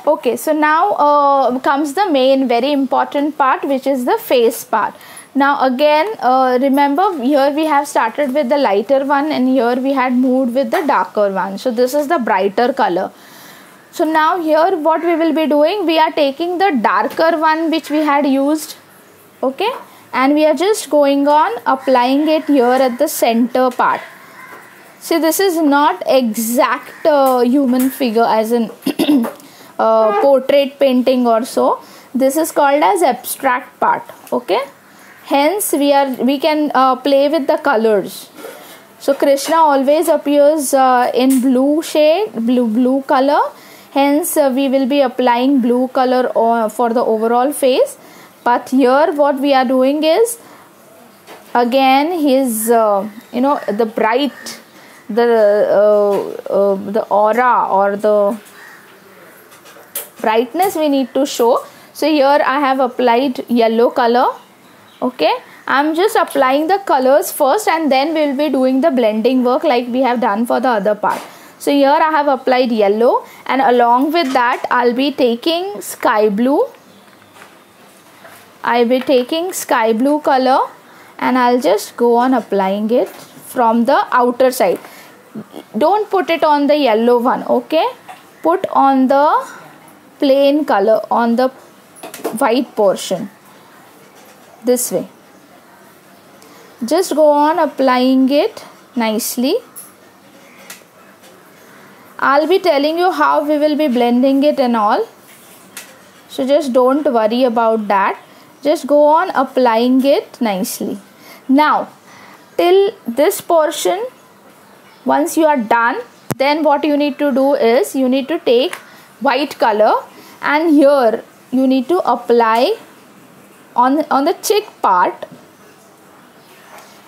Okay, so now comes the main very important part, which is the face part. Now again, remember, here we have started with the lighter one and here we had moved with the darker one. So this is the brighter color. So now here what we will be doing, we are taking the darker one which we had used, okay, and we are just going on applying it here at the center part. See, this is not exact human figure as in portrait painting or so. This is called as abstract part, okay. Hence we can play with the colors. So Krishna always appears in blue shade, blue color. Hence we will be applying blue color for the overall face. But here what we are doing is, again, his the bright, the aura or the brightness we need to show. So here I have applied yellow color, okay. I'm just applying the colors first and then we will be doing the blending work like we have done for the other part. So here I have applied yellow, and along with that I'll be taking sky blue. I'll be taking sky blue color and I'll just go on applying it from the outer side. Don't put it on the yellow one, okay. Put on the plain color, on the white portion, this way. Just go on applying it nicely. I'll be telling you how we will be blending it and all, so just don't worry about that. Just go on applying it nicely. Now till this portion, once you are done, then what you need to do is you need to take white color and here you need to apply on the cheek part.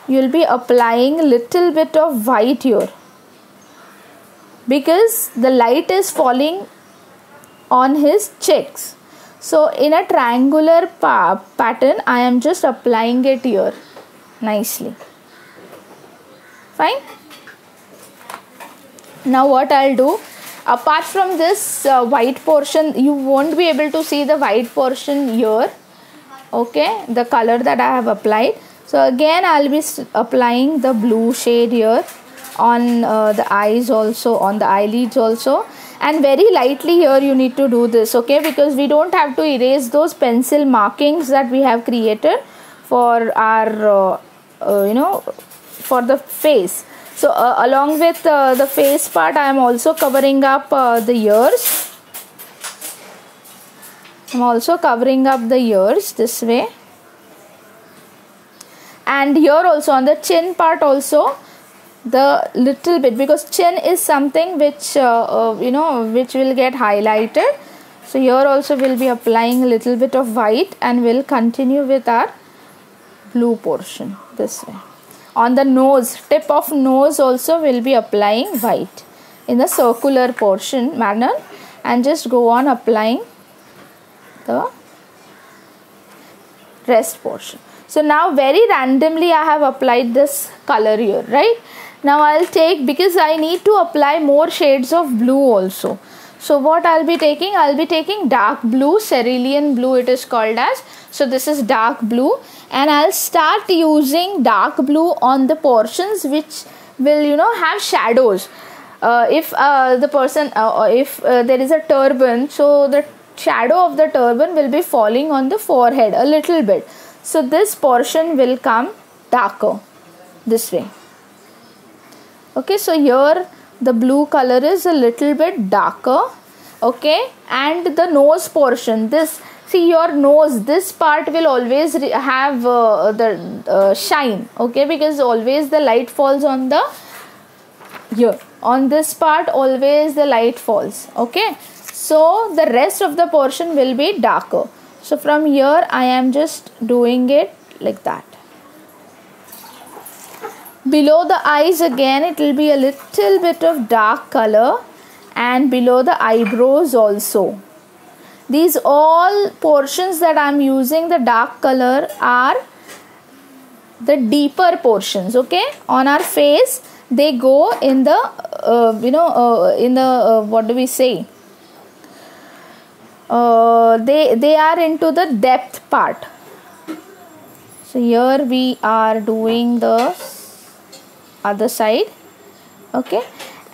You will be applying little bit of white here because the light is falling on his cheeks. So in a triangular pattern I am just applying it here nicely. Fine. Now what I'll do, apart from this white portion, you won't be able to see the white portion here, okay, the color that I have applied. So again I'll be applying the blue shade here on the eyes also, on the eyelids also, and very lightly here you need to do this, okay, because we don't have to erase those pencil markings that we have created for our for the face. So along with the face part, I am also covering up the ears. I'm also covering up the ears this way, and here also on the chin part also, the little bit, because chin is something which which will get highlighted. So here also we'll be applying a little bit of white and we'll continue with our blue portion this way. On the nose, tip of nose also we'll be applying white in the circular portion manner, and just go on applying the rest portion. So now very randomly I have applied this color here, right? Now I'll take, because I need to apply more shades of blue also. So what I'll be taking dark blue, cerulean blue it is called as. So this is dark blue, and I'll start using dark blue on the portions which will have shadows. If the person if there is a turban, so the shadow of the turban will be falling on the forehead a little bit. So this portion will come darker this way. Okay, so here the blue color is a little bit darker, okay, and the nose portion, this, see your nose, this part will always have the shine, okay, because always the light falls on the here, on this part always the light falls, okay. So the rest of the portion will be darker. So from here I am just doing it like that. Below the eyes again it will be a little bit of dark color, and below the eyebrows also. These all portions that I am using the dark color are the deeper portions, okay. On our face they go in the what do we say, they are into the depth part. So here we are doing the other side, okay,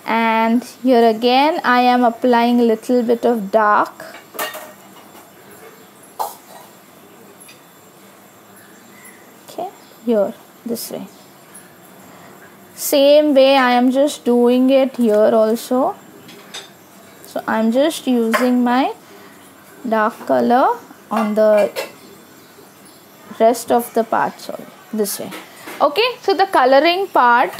and here again I am applying a little bit of dark. Okay, here this way. Same way I am just doing it here also. So I am just using my dark color on the rest of the parts this way. Okay, so the coloring part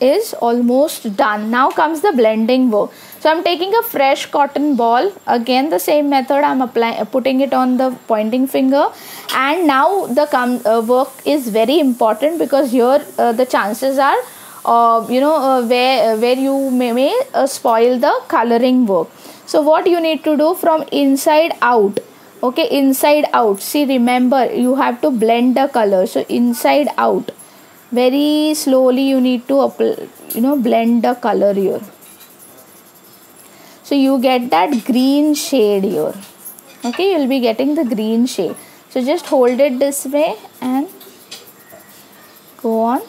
is almost done. Now comes the blending work. So I'm taking a fresh cotton ball, again the same method, I'm putting it on the pointing finger, and now the work is very important, because here the chances are where you may spoil the coloring work. So what you need to do, from inside out, okay, inside out, see, remember you have to blend the color. So inside out, very slowly you need to blend the color here. So you get that green shade here, okay, you will be getting the green shade. So just hold it this way and go on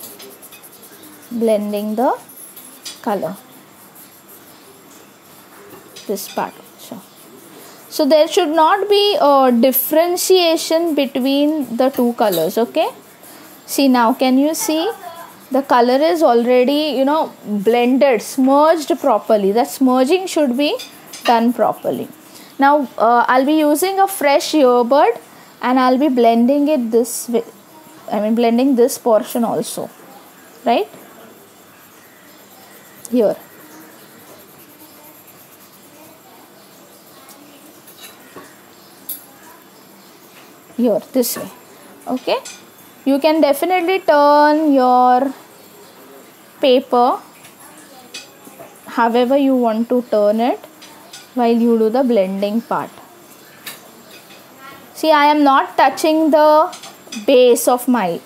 blending the color, this part also. So there should not be a differentiation between the two colors, okay. See, now can you see the color is already blended, smudged properly. That smudging should be done properly. Now I'll be using a fresh earbud and I'll be blending it this way, blending this portion also, right here. Here this way, okay. You can definitely turn your paper however you want to turn it while you do the blending part. See, I am not touching the base of my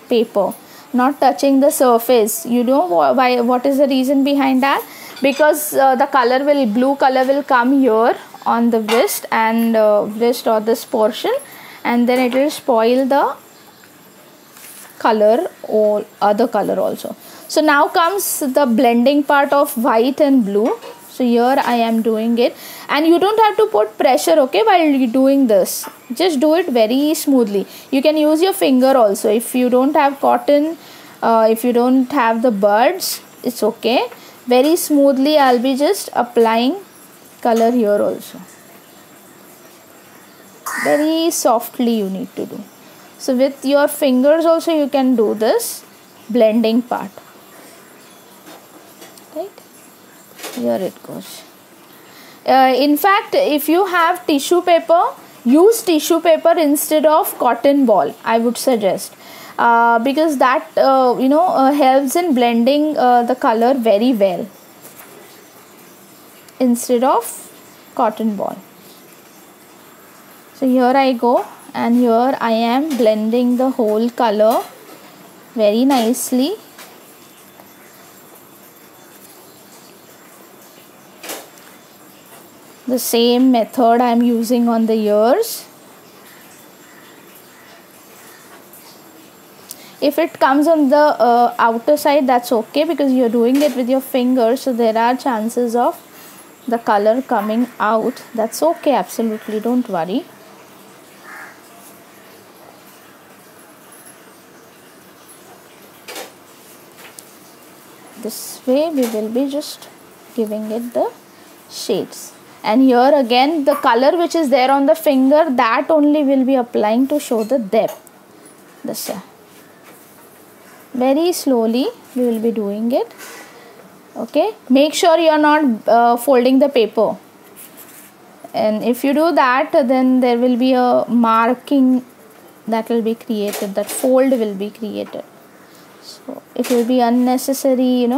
paper, not touching the surface. You know why? What is the reason behind that? Because the blue color will come here on the wrist and wrist or this portion, and then it will spoil the color or other color also. So now comes the blending part of white and blue. So here I am doing it, and you don't have to put pressure, okay, while you doing this. Just do it very smoothly. You can use your finger also. If you don't have cotton, if you don't have the buds, it's okay. Very smoothly I'll be just applying color here also. Very softly you need to do. So with your fingers also you can do this blending part, right? Here it goes. In fact, if you have tissue paper, use tissue paper instead of cotton ball, I would suggest, because that helps in blending the color very well instead of cotton ball. So here I go, and here I am blending the whole color very nicely. The same method I am using on the ears. If it comes on the outer side, that's okay, because you're doing it with your fingers, so there are chances of the color coming out. That's okay, absolutely, don't worry. This way we will be just giving it the shades, and here again the color which is there on the finger, that only will be applying to show the depth. This way, very slowly we will be doing it, okay. Make sure you are not folding the paper, and if you do that, then there will be a marking that will be created, that fold will be created. So it will be unnecessary,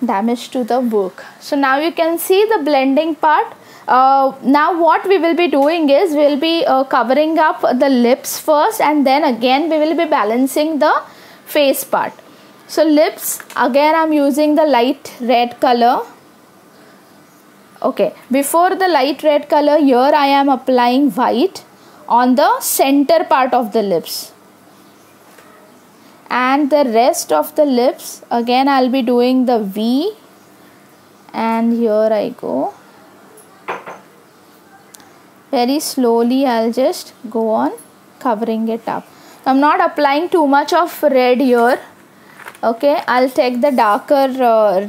damage to the work. So now you can see the blending part. Now what we will be doing is, we will be covering up the lips first, and then again we will be balancing the face part. So lips, again I am using the light red color. Okay, before the light red color, here I am applying white on the center part of the lips, and the rest of the lips again I'll be doing the V, and here I go. Very slowly I'll just go on covering it up. I'm not applying too much of red here. Okay, I'll take the darker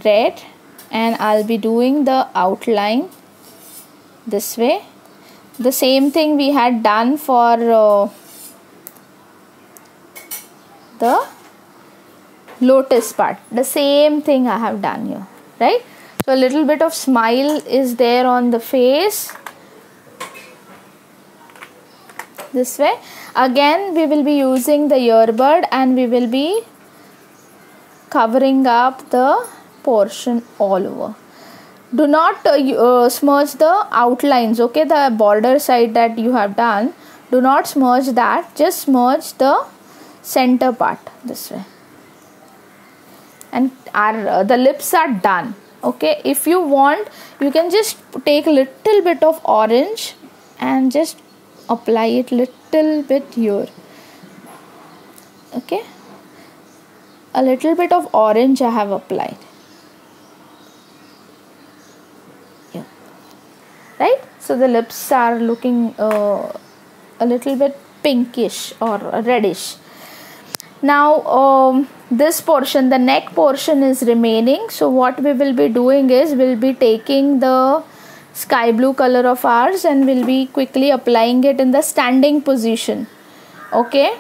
red and I'll be doing the outline this way. The same thing we had done for the lotus part. The same thing I have done here, right? So a little bit of smile is there on the face. This way. Again we will be using the earbud and we will be covering up the portion all over. Do not smudge the outlines, okay? The border side that you have done, do not smudge that, just smudge the center part this way. And the lips are done, okay? If you want, you can just take a little bit of orange and just apply it little bit here, okay? A little bit of orange I have applied. Yeah. Right? So the lips are looking a little bit pinkish or reddish. Now this portion, the neck portion is remaining. So what we will be doing is we'll be taking the sky blue color of ours and we'll be quickly applying it in the standing position. Okay?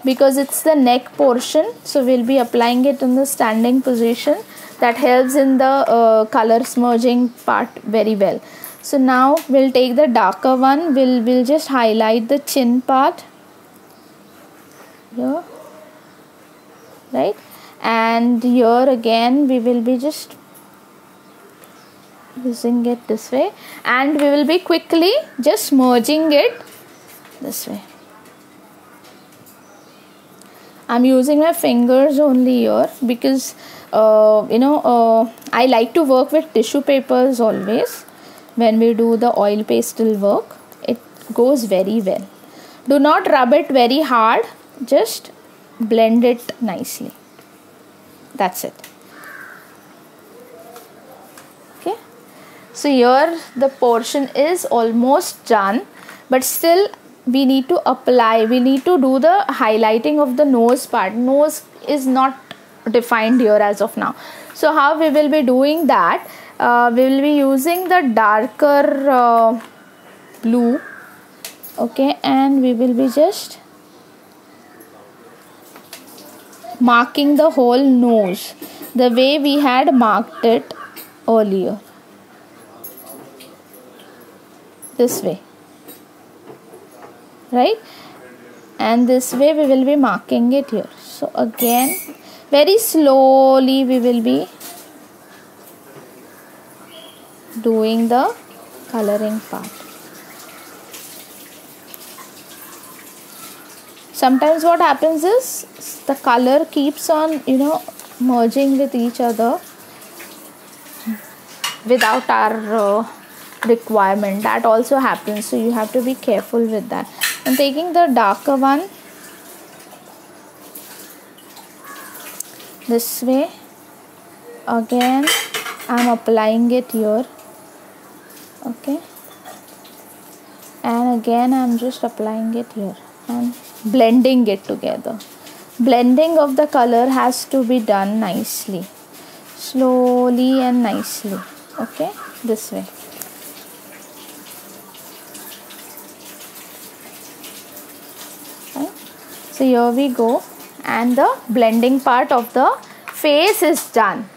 Because it's the neck portion, so we'll be applying it in the standing position. That helps in the color smudging part very well. So now we'll take the darker one. We'll just highlight the chin part here, right? And here again we will be just using it this way, and we will be quickly just merging it this way. I'm using my fingers only here because I like to work with tissue papers always. When we do the oil pastel work, it goes very well. Do not rub it very hard, just blend it nicely. That's it. Okay, so here the portion is almost done, but still we need to apply, we need to do the highlighting of the nose part. Nose is not defined here as of now. So how we will be doing that? We will be using the darker blue, okay, and we will be just marking the whole nose the way we had marked it earlier, this way, right? And this way we will be marking it here. So again very slowly we will be doing the coloring part. Sometimes what happens is the color keeps on merging with each other without our requirement. That also happens, so you have to be careful with that. I'm taking the darker one this way. Again I'm applying it here, okay, and again I'm just applying it here and blending it together. Blending of the color has to be done nicely, slowly and nicely, okay, this way. Right? So here we go, and the blending part of the face is done.